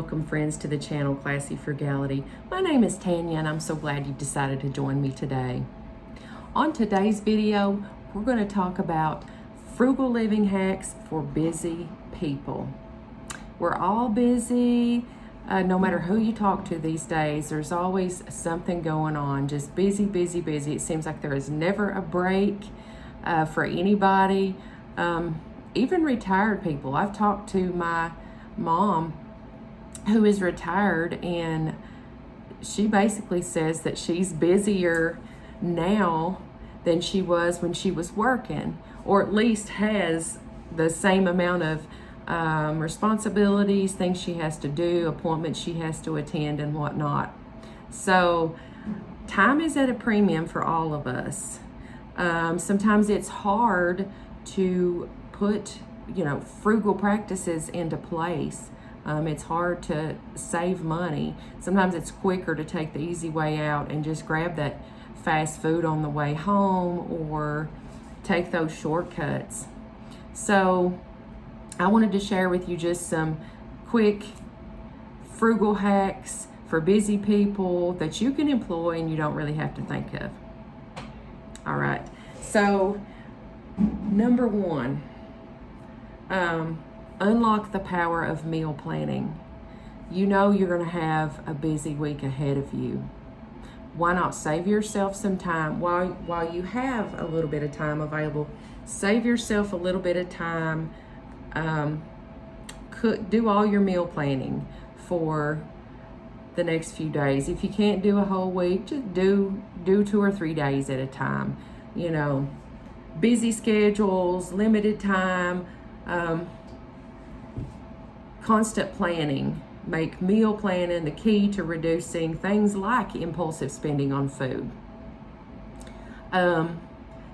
welcome friends to the channel Classy Frugality. My name is Tanya and I'm so glad you decided to join me today. On today's video, we're going to talk about frugal living hacks for busy people. We're all busy, no matter who you talk to these days, there's always something going on, just busy, busy, busy. It seems like there is never a break for anybody, even retired people. I've talked to my mom who is retired, and she basically says that she's busier now than she was when she was working, or at least has the same amount of responsibilities, things she has to do, appointments she has to attend and whatnot. So time is at a premium for all of us. Sometimes it's hard to put frugal practices into place. It's hard to save money. Sometimes it's quicker to take the easy way out and just grab that fast food on the way home or take those shortcuts. So I wanted to share with you just some quick frugal hacks for busy people that you can employ and you don't really have to think of. All right, so number one, unlock the power of meal planning. You know you're going to have a busy week ahead of you. Why not save yourself some time while you have a little bit of time available? Save yourself a little bit of time. Do all your meal planning for the next few days. If you can't do a whole week, just do 2 or 3 days at a time. Busy schedules, limited time, constant planning. Make meal planning the key to reducing things like impulsive spending on food.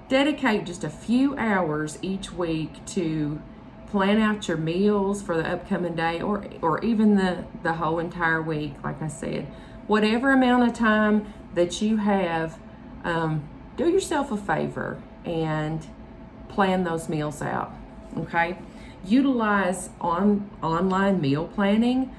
Dedicate just a few hours each week to plan out your meals for the upcoming day, or even the whole entire week. Like I said, whatever amount of time that you have, do yourself a favor and plan those meals out, okay? Utilize online meal planning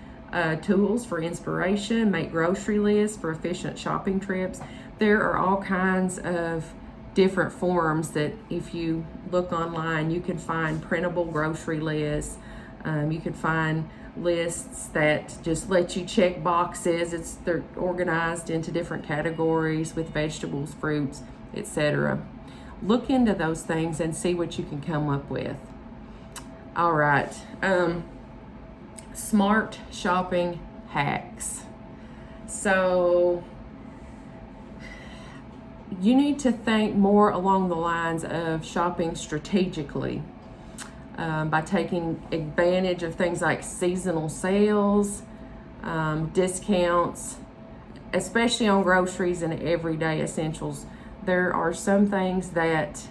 tools for inspiration. Make grocery lists for efficient shopping trips. There are all kinds of different forms that if you look online, you can find printable grocery lists. You can find lists that just let you check boxes. They're organized into different categories with vegetables, fruits, etc. Look into those things and see what you can come up with. All right, smart shopping hacks. So you need to think more along the lines of shopping strategically, by taking advantage of things like seasonal sales, discounts, especially on groceries and everyday essentials. There are some things that,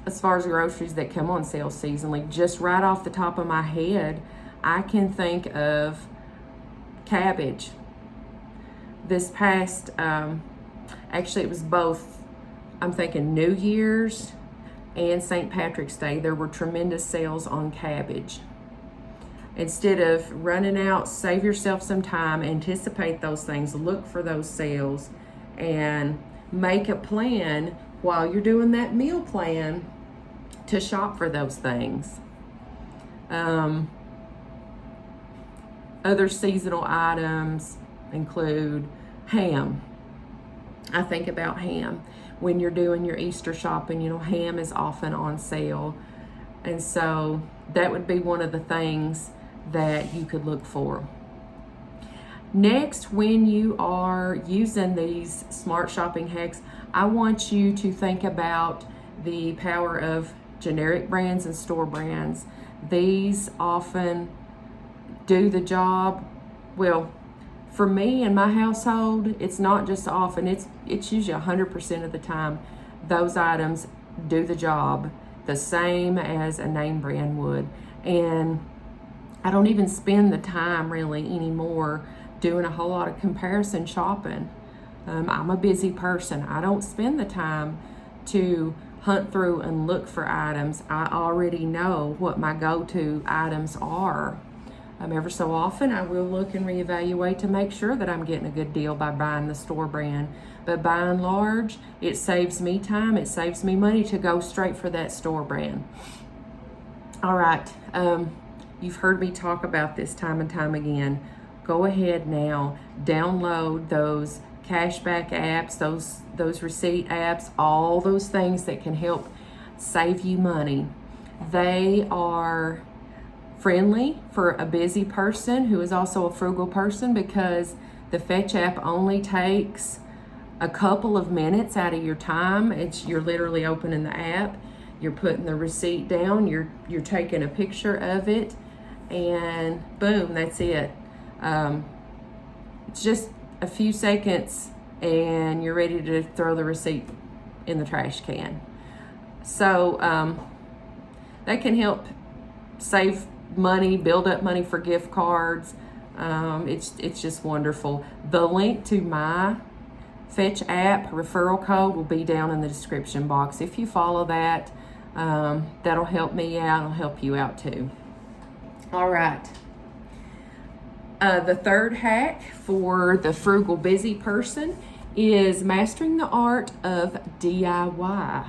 as far as groceries that come on sale seasonally, just right off the top of my head, I can think of cabbage. This past, actually it was both, I'm thinking New Year's and St. Patrick's Day, there were tremendous sales on cabbage. Instead of running out, save yourself some time, anticipate those things, look for those sales, and make a plan while you're doing that meal plan to shop for those things. Other seasonal items include ham. I think about ham. When you're doing your Easter shopping, ham is often on sale. And so that would be one of the things that you could look for. Next, when you are using these smart shopping hacks, I want you to think about the power of generic brands and store brands. These often do the job. Well, for me and my household, it's not just often, it's usually 100% of the time, those items do the job the same as a name brand would. And I don't even spend the time really anymore doing a whole lot of comparison shopping. I'm a busy person. I don't spend the time to hunt through and look for items. I already know what my go-to items are. Ever so often, I will look and reevaluate to make sure that I'm getting a good deal by buying the store brand. But by and large, it saves me time, it saves me money to go straight for that store brand. All right, you've heard me talk about this time and time again. Go ahead now, download those cashback apps, those receipt apps, all those things that can help save you money. They are friendly for a busy person who is also a frugal person, because the Fetch app only takes a couple of minutes out of your time. You're literally opening the app, you're putting the receipt down, you're taking a picture of it, and boom, that's it. It's just a few seconds and you're ready to throw the receipt in the trash can. So that can help save money, build up money for gift cards. It's just wonderful. The link to my Fetch app referral code will be down in the description box. If you follow that, that'll help me out. It'll help you out too. All right. The third hack for the frugal busy person is mastering the art of DIY.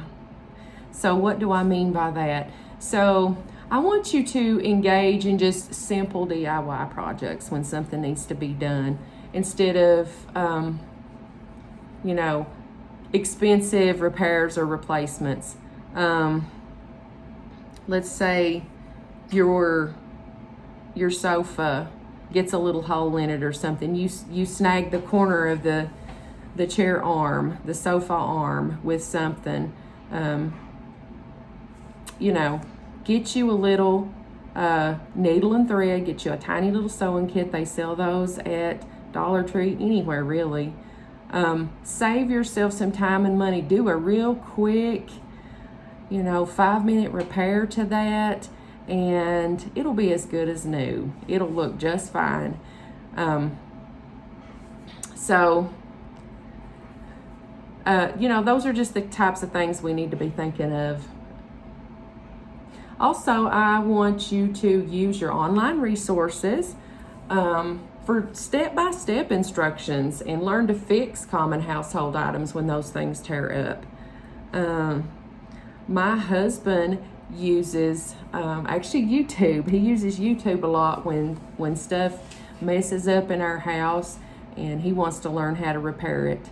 So what do I mean by that? So I want you to engage in just simple DIY projects when something needs to be done, instead of, expensive repairs or replacements. Let's say your sofa gets a little hole in it or something. You snag the corner of the chair arm, the sofa arm with something. Get you a little needle and thread, get you a tiny little sewing kit. They sell those at Dollar Tree, anywhere really. Save yourself some time and money. Do a real quick, 5-minute repair to that, and it'll be as good as new. It'll look just fine. Those are just the types of things we need to be thinking of. Also, I want you to use your online resources for step-by-step instructions and learn to fix common household items when those things tear up. My husband uses YouTube. He uses YouTube a lot when stuff messes up in our house and he wants to learn how to repair it.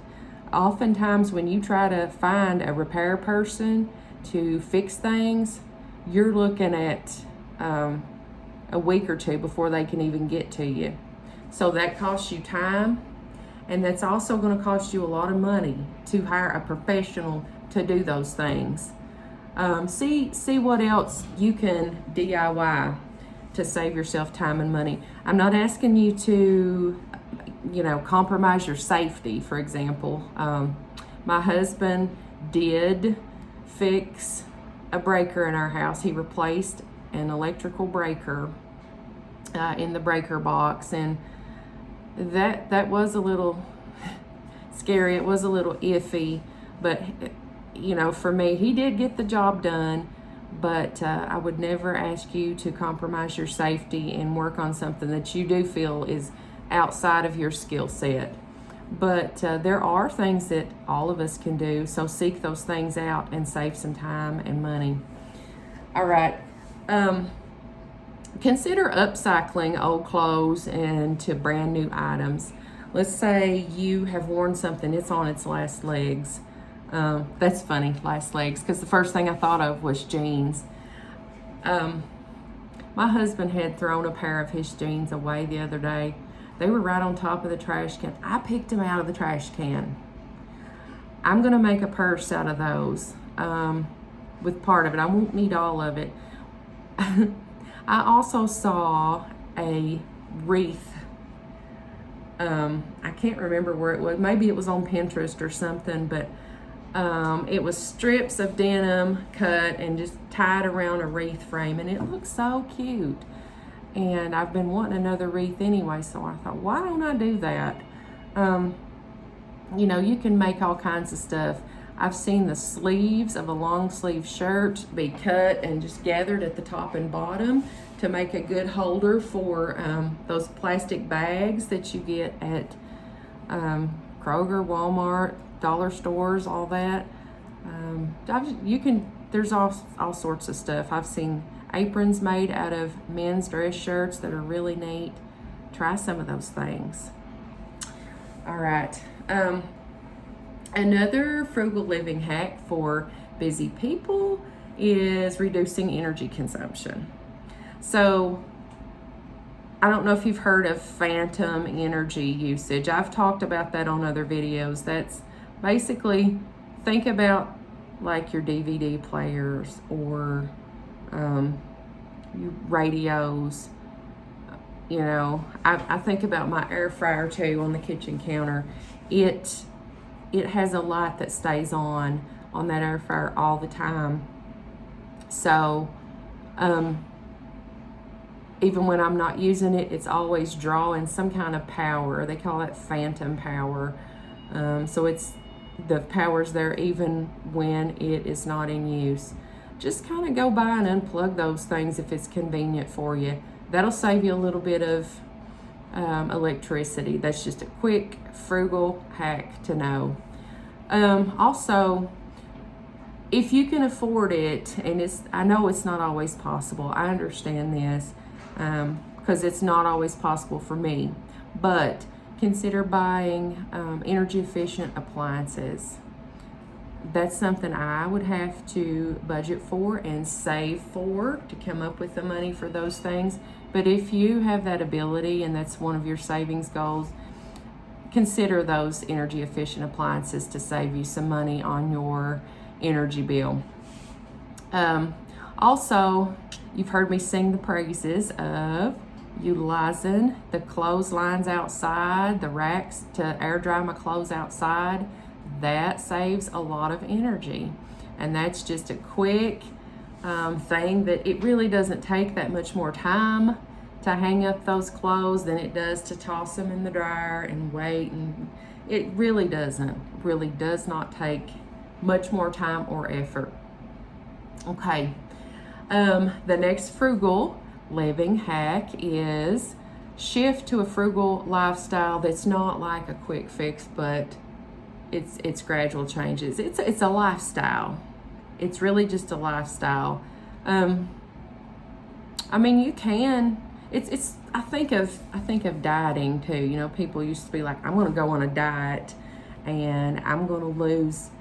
Oftentimes when you try to find a repair person to fix things, you're looking at a week or two before they can even get to you. So that costs you time, and that's also going to cost you a lot of money to hire a professional to do those things. See what else you can DIY to save yourself time and money. I'm not asking you to, compromise your safety, for example. My husband did fix a breaker in our house. He replaced an electrical breaker in the breaker box, and that was a little scary. It was a little iffy, but for me, he did get the job done. But I would never ask you to compromise your safety and work on something that you do feel is outside of your skill set. But there are things that all of us can do, so seek those things out and save some time and money. All right. Consider upcycling old clothes into brand new items. Let's say you have worn something, it's on its last legs. That's funny, last legs, because the first thing I thought of was jeans. My husband had thrown a pair of his jeans away the other day. They were right on top of the trash can. I picked them out of the trash can. I'm gonna make a purse out of those with part of it. I won't need all of it. I also saw a wreath. I can't remember where it was. Maybe it was on Pinterest or something, but it was strips of denim cut and just tied around a wreath frame, and it looked so cute. And I've been wanting another wreath anyway, so I thought, why don't I do that? You can make all kinds of stuff. I've seen the sleeves of a long sleeve shirt be cut and just gathered at the top and bottom to make a good holder for those plastic bags that you get at Kroger, Walmart, dollar stores, all that. There's all sorts of stuff. I've seen aprons made out of men's dress shirts that are really neat. Try some of those things. All right. Another frugal living hack for busy people is reducing energy consumption. So I don't know if you've heard of phantom energy usage. I've talked about that on other videos. That's basically, think about like your DVD players or your radios. You know, I think about my air fryer too on the kitchen counter. It has a light that stays on that air fryer all the time. So even when I'm not using it, it's always drawing some kind of power. They call it phantom power. So the power's there even when it is not in use. Just kind of go by and unplug those things if it's convenient for you. That'll save you a little bit of electricity. That's just a quick, frugal hack to know. Also, if you can afford it, and I know it's not always possible. I understand this because it's not always possible for me. But consider buying energy efficient appliances. That's something I would have to budget for and save for to come up with the money for those things. But if you have that ability and that's one of your savings goals, consider those energy efficient appliances to save you some money on your energy bill. Also, you've heard me sing the praises of utilizing the clotheslines outside, the racks to air dry my clothes outside. That saves a lot of energy. And that's just a quick thing that it really doesn't take that much more time to hang up those clothes than it does to toss them in the dryer and wait. And it really does not take much more time or effort. Okay, the next frugal living hack is shift to a frugal lifestyle that's not like a quick fix, but it's gradual changes. It's a lifestyle. It's really just a lifestyle. I mean, you can. I think of dieting too. You know, people used to be like, I'm going to go on a diet, and I'm going to lose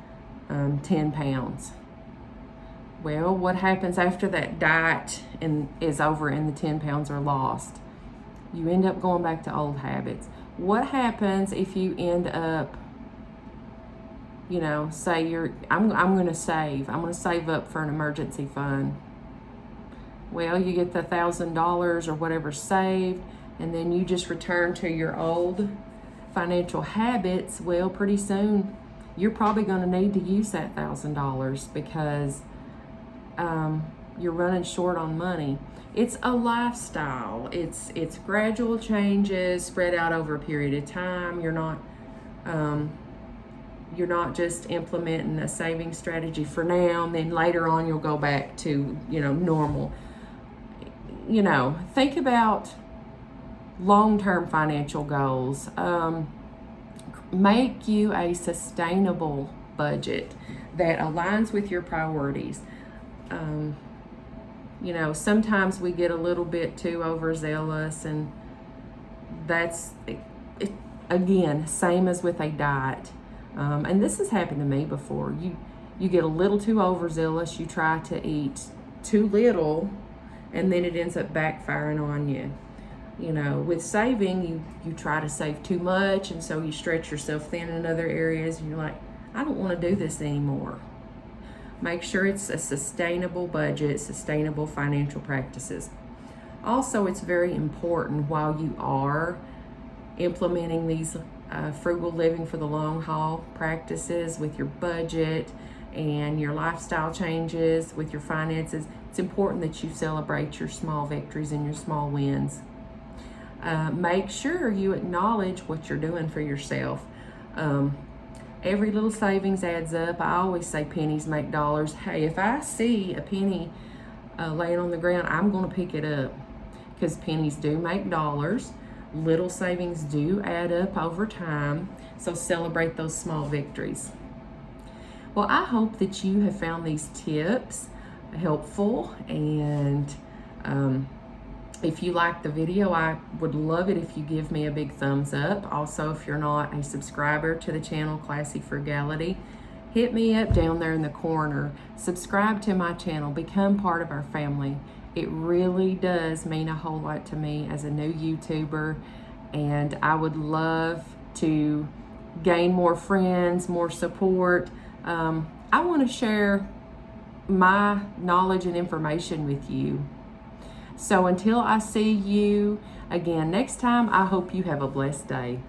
10 pounds. Well, what happens after that diet is over and the 10 pounds are lost? You end up going back to old habits. What happens if you end up, you know, say I'm going to save up for an emergency fund. Well, you get the $1,000 or whatever saved, and then you just return to your old financial habits. Well, pretty soon you're probably going to need to use that $1,000 because you're running short on money. It's a lifestyle. It's gradual changes spread out over a period of time. You're not just implementing a saving strategy for now, and then later on you'll go back to, you know, normal. You know, think about long-term financial goals. Make you a sustainable budget that aligns with your priorities. You know, sometimes we get a little bit too overzealous, and that's it, again, same as with a diet. And this has happened to me before. You get a little too overzealous, you try to eat too little, and then it ends up backfiring on you. You know, with saving, you try to save too much, and so you stretch yourself thin in other areas, and you're like, I don't want to do this anymore. Make sure it's a sustainable budget, sustainable financial practices. Also, it's very important while you are implementing these frugal living for the long haul practices with your budget and your lifestyle changes with your finances, it's important that you celebrate your small victories and your small wins. Make sure you acknowledge what you're doing for yourself. Every little savings adds up. I always say pennies make dollars. Hey, if I see a penny laying on the ground, I'm going to pick it up, because pennies do make dollars. Little savings do add up over time. So celebrate those small victories. Well, I hope that you have found these tips helpful, and if you like the video, I would love it if you give me a big thumbs up. Also, if you're not a subscriber to the channel Classy Frugality, hit me up down there in the corner. Subscribe to my channel, become part of our family. It really does mean a whole lot to me as a new YouTuber, and I would love to gain more friends, more support. I want to share my knowledge and information with you. So until I see you again next time, I hope you have a blessed day.